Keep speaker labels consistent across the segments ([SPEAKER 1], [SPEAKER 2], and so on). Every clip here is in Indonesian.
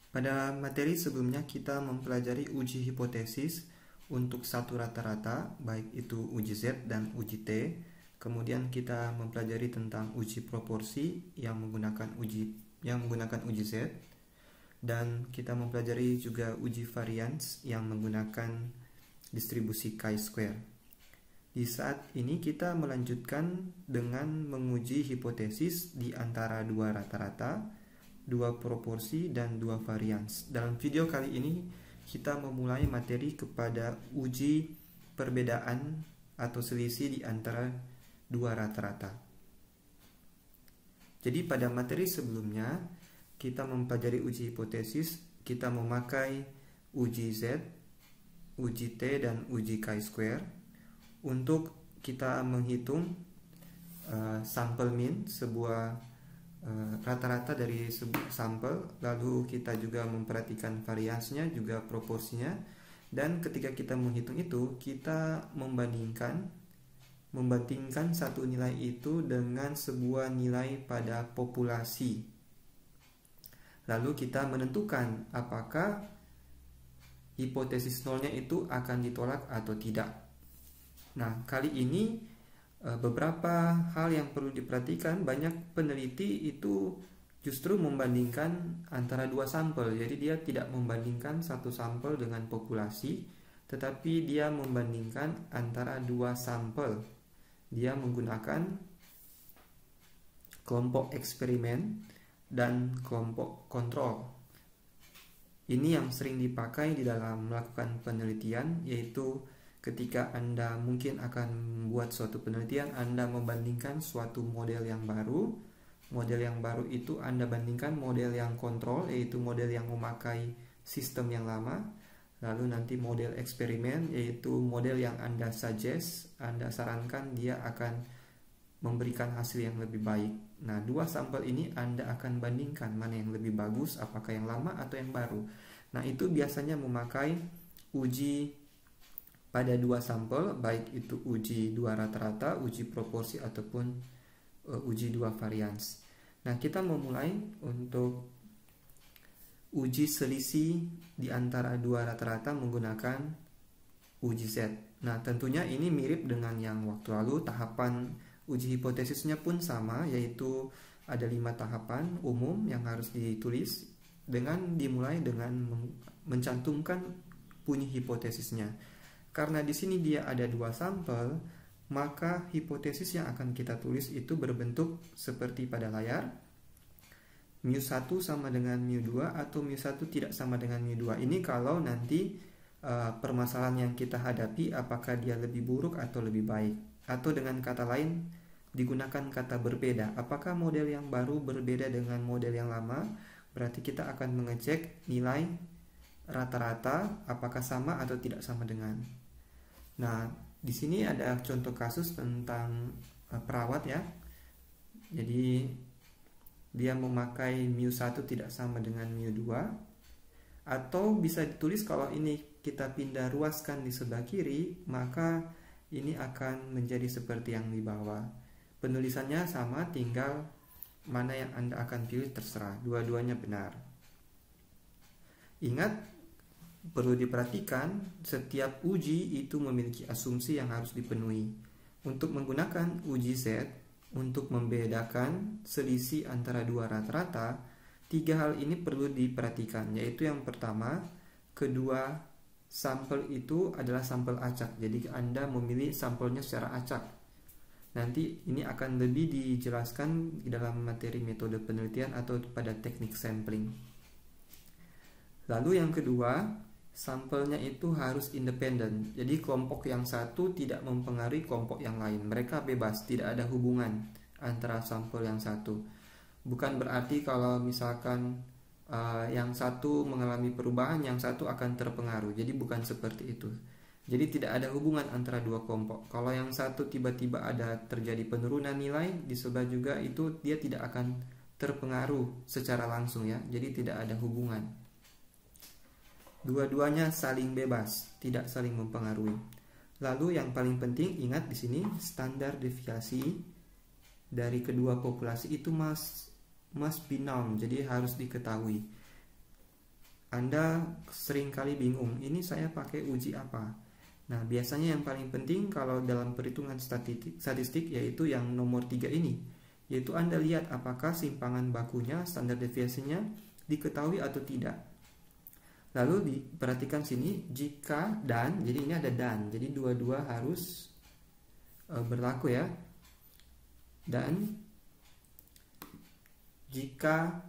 [SPEAKER 1] Pada materi sebelumnya kita mempelajari uji hipotesis untuk satu rata-rata, baik itu uji Z dan uji T. Kemudian kita mempelajari tentang uji proporsi yang menggunakan uji Z, dan kita mempelajari juga uji varians yang menggunakan distribusi chi-square. Di saat ini kita melanjutkan dengan menguji hipotesis di antara dua rata-rata, dua proporsi, dan dua varians. Dalam video kali ini kita memulai materi kepada uji perbedaan atau selisih di antara dua rata-rata. Jadi pada materi sebelumnya kita mempelajari uji hipotesis, kita memakai uji Z, uji T, dan uji chi-square untuk kita menghitung sampel mean, sebuah rata-rata dari sebuah sampel, lalu kita juga memperhatikan variansnya, juga proporsinya, dan ketika kita menghitung itu kita membandingkan satu nilai itu dengan sebuah nilai pada populasi, lalu kita menentukan apakah hipotesis nolnya itu akan ditolak atau tidak. Nah, kali ini beberapa hal yang perlu diperhatikan. Banyak peneliti itu justru membandingkan antara dua sampel. Jadi dia tidak membandingkan satu sampel dengan populasi, tetapi dia membandingkan antara dua sampel. Dia menggunakan kelompok eksperimen dan kelompok kontrol. Ini yang sering dipakai di dalam melakukan penelitian, yaitu ketika Anda mungkin akan membuat suatu penelitian, Anda membandingkan suatu model yang baru. Model yang baru itu Anda bandingkan model yang kontrol, yaitu model yang memakai sistem yang lama. Lalu nanti model eksperimen, yaitu model yang Anda suggest, Anda sarankan dia akan memberikan hasil yang lebih baik. Nah, dua sampel ini Anda akan bandingkan mana yang lebih bagus, apakah yang lama atau yang baru. Nah, itu biasanya memakai uji pada dua sampel, baik itu uji dua rata-rata, uji proporsi, ataupun uji dua varians. Nah, kita memulai untuk uji selisih di antara dua rata-rata menggunakan uji Z. Nah, tentunya ini mirip dengan yang waktu lalu. Tahapan uji hipotesisnya pun sama, yaitu ada 5 tahapan umum yang harus ditulis, dengan dimulai dengan mencantumkan bunyi hipotesisnya. Karena di sini dia ada dua sampel, maka hipotesis yang akan kita tulis itu berbentuk seperti pada layar. mu1 sama dengan mu2 atau mu1 tidak sama dengan mu2. Ini kalau nanti permasalahan yang kita hadapi apakah dia lebih buruk atau lebih baik. Atau dengan kata lain digunakan kata berbeda. Apakah model yang baru berbeda dengan model yang lama? Berarti kita akan mengecek nilai rata-rata apakah sama atau tidak sama dengan. Nah, di sini ada contoh kasus tentang perawat ya. Jadi dia memakai mu1 tidak sama dengan mu2, atau bisa ditulis kalau ini kita pindah ruaskan di sebelah kiri, maka ini akan menjadi seperti yang di bawah. Penulisannya sama, tinggal mana yang Anda akan pilih terserah, dua-duanya benar. Ingat, perlu diperhatikan setiap uji itu memiliki asumsi yang harus dipenuhi. Untuk menggunakan uji Z, untuk membedakan selisih antara dua rata-rata, 3 hal ini perlu diperhatikan, yaitu yang pertama, kedua sampel itu adalah sampel acak. Jadi Anda memilih sampelnya secara acak. Nanti ini akan lebih dijelaskan di dalam materi metode penelitian atau pada teknik sampling. Lalu yang kedua, sampelnya itu harus independen. Jadi kelompok yang satu tidak mempengaruhi kelompok yang lain. Mereka bebas, tidak ada hubungan antara sampel yang satu. Bukan berarti kalau misalkan yang satu mengalami perubahan, yang satu akan terpengaruh. Jadi bukan seperti itu. Jadi tidak ada hubungan antara dua kelompok. Kalau yang satu tiba-tiba ada terjadi penurunan nilai, di sebelah juga itu dia tidak akan terpengaruh secara langsung ya. Jadi tidak ada hubungan. Dua-duanya saling bebas, tidak saling mempengaruhi. Lalu yang paling penting, ingat di sini standar deviasi dari kedua populasi itu must be known, jadi harus diketahui. Anda sering kali bingung, ini saya pakai uji apa? Nah, biasanya yang paling penting kalau dalam perhitungan statistik yaitu yang nomor 3 ini, yaitu Anda lihat apakah simpangan bakunya, standar deviasinya diketahui atau tidak. Lalu diperhatikan sini, jika dan, jadi ini ada dan, jadi dua-dua harus berlaku ya. Dan jika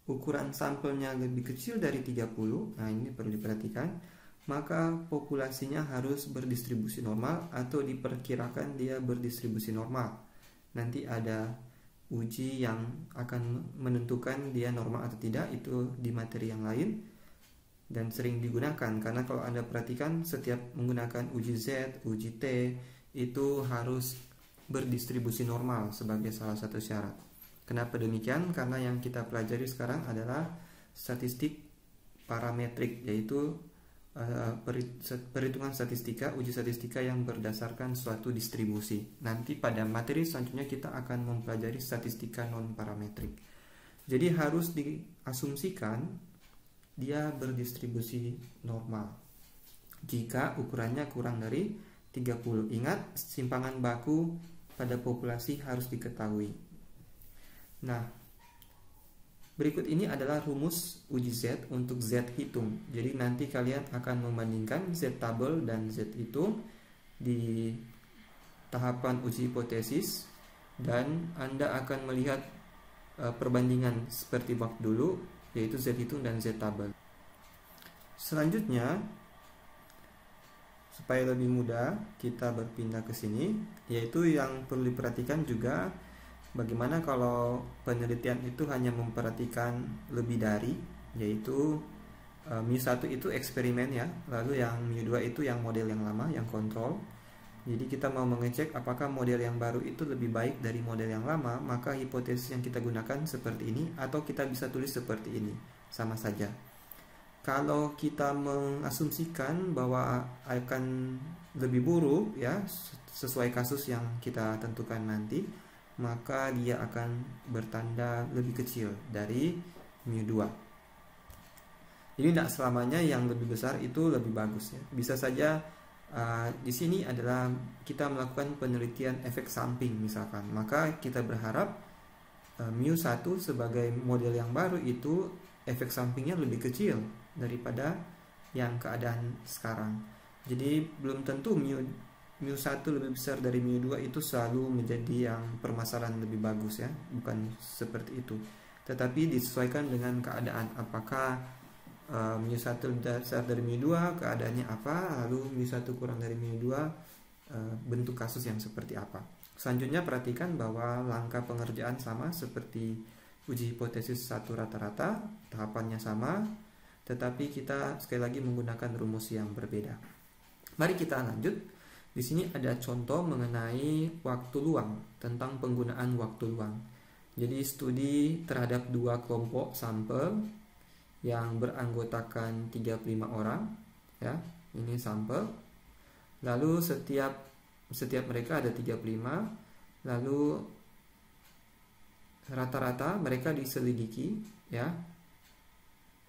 [SPEAKER 1] ukuran sampelnya lebih kecil dari 30, nah ini perlu diperhatikan, maka populasinya harus berdistribusi normal atau diperkirakan dia berdistribusi normal. Nanti ada uji yang akan menentukan dia normal atau tidak, itu di materi yang lain dan sering digunakan, karena kalau Anda perhatikan setiap menggunakan uji Z, uji T itu harus berdistribusi normal sebagai salah satu syarat. Kenapa demikian? Karena yang kita pelajari sekarang adalah statistik parametrik, yaitu perhitungan statistika, uji statistika yang berdasarkan suatu distribusi. Nanti pada materi selanjutnya kita akan mempelajari statistika non parametrik. Jadi harus diasumsikan dia berdistribusi normal jika ukurannya kurang dari 30. Ingat, simpangan baku pada populasi harus diketahui. Nah, berikut ini adalah rumus uji Z untuk Z hitung. Jadi nanti kalian akan membandingkan Z tabel dan Z hitung di tahapan uji hipotesis, dan Anda akan melihat perbandingan seperti bab dulu, yaitu Z hitung dan Z tabel. Selanjutnya, supaya lebih mudah kita berpindah ke sini, yaitu yang perlu diperhatikan juga bagaimana kalau penelitian itu hanya memperhatikan lebih dari, yaitu mu1 itu eksperimen ya, lalu yang mu2 itu yang model yang lama, yang kontrol. Jadi kita mau mengecek apakah model yang baru itu lebih baik dari model yang lama, maka hipotesis yang kita gunakan seperti ini, atau kita bisa tulis seperti ini, sama saja. Kalau kita mengasumsikan bahwa akan lebih buruk ya, sesuai kasus yang kita tentukan nanti, maka dia akan bertanda lebih kecil dari mu2. Jadi tidak selamanya yang lebih besar itu lebih bagus ya. Bisa saja di sini adalah kita melakukan penelitian efek samping misalkan, maka kita berharap mu1 sebagai model yang baru itu efek sampingnya lebih kecil daripada yang keadaan sekarang. Jadi belum tentu mu1 lebih besar dari mu2 itu selalu menjadi yang permasalahan lebih bagus ya, bukan seperti itu. Tetapi disesuaikan dengan keadaan, apakah mu1 besar dari mu2, keadaannya apa, lalu mu1 kurang dari mu2, bentuk kasus yang seperti apa. Selanjutnya perhatikan bahwa langkah pengerjaan sama seperti uji hipotesis satu rata-rata, tahapannya sama, tetapi kita sekali lagi menggunakan rumus yang berbeda. Mari kita lanjut. Di sini ada contoh mengenai waktu luang, tentang penggunaan waktu luang. Jadi studi terhadap dua kelompok sampel yang beranggotakan 35 orang, ya. Ini sampel. Lalu setiap mereka ada 35, lalu rata-rata mereka diselidiki, ya.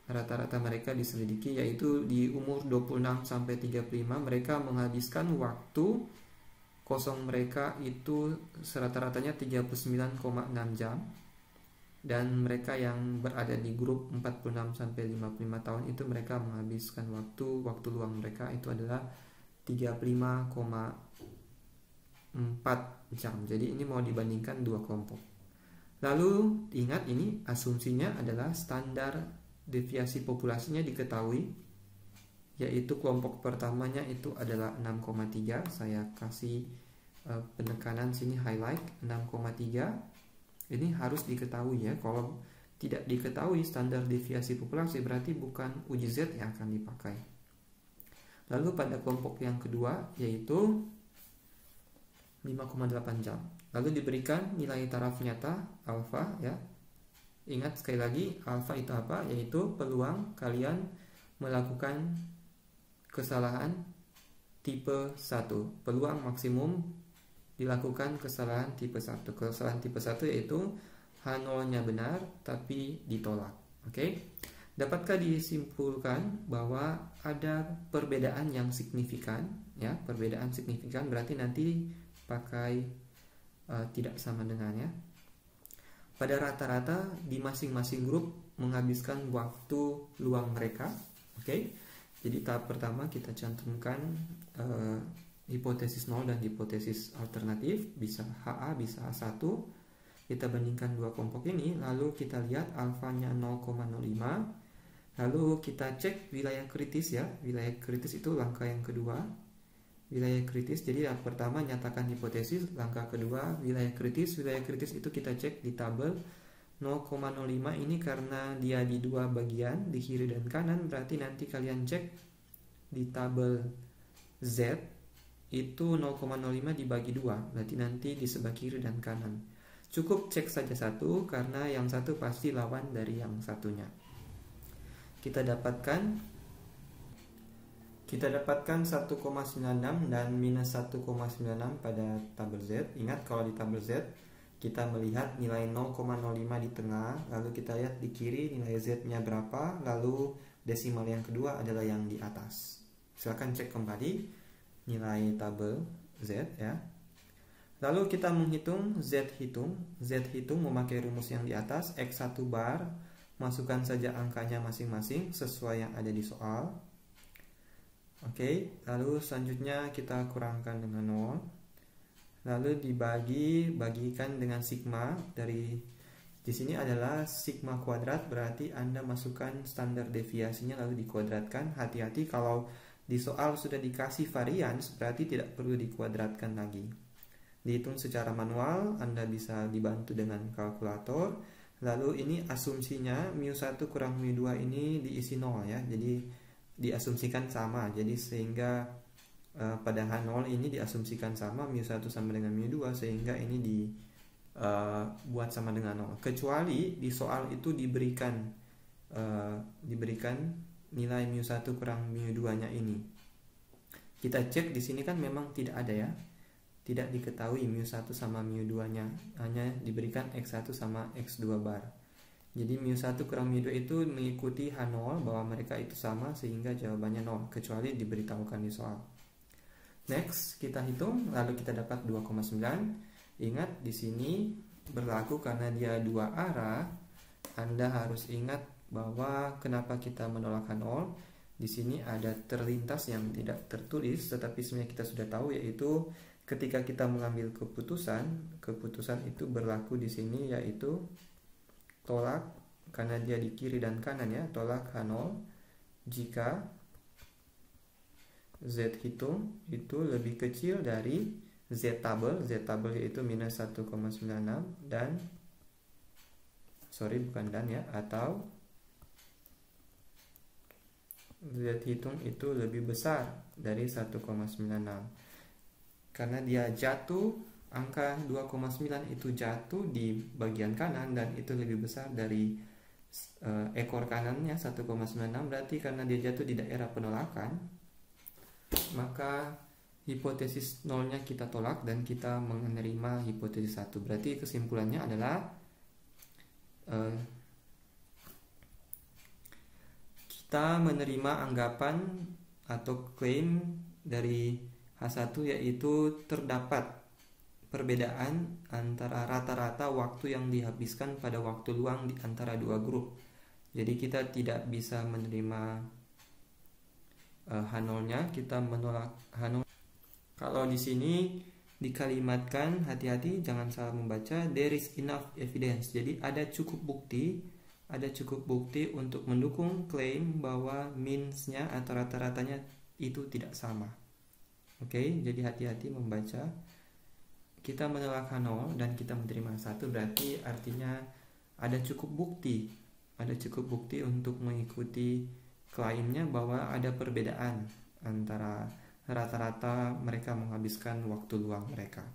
[SPEAKER 1] Rata-rata mereka diselidiki, yaitu di umur 26 sampai 35 mereka menghabiskan waktu kosong mereka itu rata-ratanya 39,6 jam, dan mereka yang berada di grup 46 sampai 55 tahun itu mereka menghabiskan waktu luang mereka itu adalah 35,4 jam. Jadi ini mau dibandingkan dua kelompok. Lalu ingat, ini asumsinya adalah standar deviasi populasinya diketahui, yaitu kelompok pertamanya itu adalah 6,3. Saya kasih penekanan sini, highlight 6,3. Ini harus diketahui ya. Kalau tidak diketahui standar deviasi populasi, berarti bukan uji Z yang akan dipakai. Lalu pada kelompok yang kedua yaitu 5,8 jam. Lalu diberikan nilai taraf nyata alfa ya. Ingat sekali lagi, alfa itu apa? Yaitu peluang kalian melakukan kesalahan tipe 1. Peluang maksimum dilakukan kesalahan tipe 1. Kesalahan tipe 1 yaitu H0-nya benar tapi ditolak. Oke. Dapatkah disimpulkan bahwa ada perbedaan yang signifikan, ya? Perbedaan signifikan berarti nanti pakai tidak sama dengan, ya. Pada rata-rata di masing-masing grup menghabiskan waktu luang mereka. Oke. Jadi tahap pertama kita cantumkan hipotesis 0 dan hipotesis alternatif, bisa HA, bisa H1. Kita bandingkan dua kelompok ini, lalu kita lihat alfanya 0,05. Lalu kita cek wilayah kritis, ya. Wilayah kritis itu langkah yang kedua. Wilayah kritis, jadi yang pertama nyatakan hipotesis, langkah kedua wilayah kritis. Wilayah kritis itu kita cek di tabel 0,05 ini karena dia di dua bagian, di kiri dan kanan, berarti nanti kalian cek di tabel Z itu 0,05 dibagi 2, berarti nanti di sebelah kiri dan kanan. Cukup cek saja satu karena yang satu pasti lawan dari yang satunya. Kita dapatkan 1,96 dan minus 1,96 pada tabel Z. Ingat kalau di tabel Z kita melihat nilai 0,05 di tengah, lalu kita lihat di kiri nilai Z-nya berapa, lalu desimal yang kedua adalah yang di atas. Silakan cek kembali nilai tabel Z, ya. Lalu kita menghitung Z hitung memakai rumus yang di atas, X1 bar, masukkan saja angkanya masing-masing sesuai yang ada di soal. Oke, lalu selanjutnya kita kurangkan dengan 0. Lalu bagikan dengan sigma. Di sini adalah sigma kuadrat, berarti Anda masukkan standar deviasinya lalu dikuadratkan. Hati-hati kalau di soal sudah dikasih varians, berarti tidak perlu dikuadratkan lagi. Dihitung secara manual, Anda bisa dibantu dengan kalkulator. Lalu ini asumsinya mu1 kurang mu2 ini diisi 0, ya. Jadi diasumsikan sama. Jadi sehingga pada H0 ini diasumsikan sama, mu1 sama dengan mu2, sehingga ini dibuat sama dengan 0. Kecuali di soal itu diberikan nilai mu1 kurang mu2-nya ini. Kita cek di sini kan memang tidak ada, ya. Tidak diketahui mu1 sama mu2-nya, hanya diberikan X1 sama X2 bar. Jadi mu1 kurang mu2 itu mengikuti H0 bahwa mereka itu sama sehingga jawabannya 0, kecuali diberitahukan di soal. Next, kita hitung, lalu kita dapat 2,9. Ingat di sini berlaku karena dia dua arah. Anda harus ingat bahwa kenapa kita menolak H0. Di sini ada terlintas yang tidak tertulis, tetapi sebenarnya kita sudah tahu, yaitu ketika kita mengambil keputusan itu berlaku di sini, yaitu tolak karena dia di kiri dan kanan, ya. Tolak H0 jika Z hitung itu lebih kecil dari Z tabel yaitu minus 1,96 dan atau Z hitung itu lebih besar dari 1,96. Karena dia jatuh, angka 2,9 itu jatuh di bagian kanan dan itu lebih besar dari ekor kanannya 1,96, berarti karena dia jatuh di daerah penolakan, maka hipotesis 0-nya kita tolak dan kita menerima hipotesis 1. Berarti kesimpulannya adalah kita menerima anggapan atau klaim dari H1, yaitu terdapat perbedaan antara rata-rata waktu yang dihabiskan pada waktu luang di antara dua grup. Jadi kita tidak bisa menerima H0-nya, kita menolak H0. Kalau di sini dikalimatkan, hati-hati jangan salah membaca, there is enough evidence. Jadi ada cukup bukti untuk mendukung klaim bahwa means-nya atau rata-ratanya itu tidak sama. Oke, jadi hati-hati membaca. Kita menolak H0 dan kita menerima 1, berarti artinya ada cukup bukti untuk mengikuti klaimnya bahwa ada perbedaan antara rata-rata mereka menghabiskan waktu luang mereka.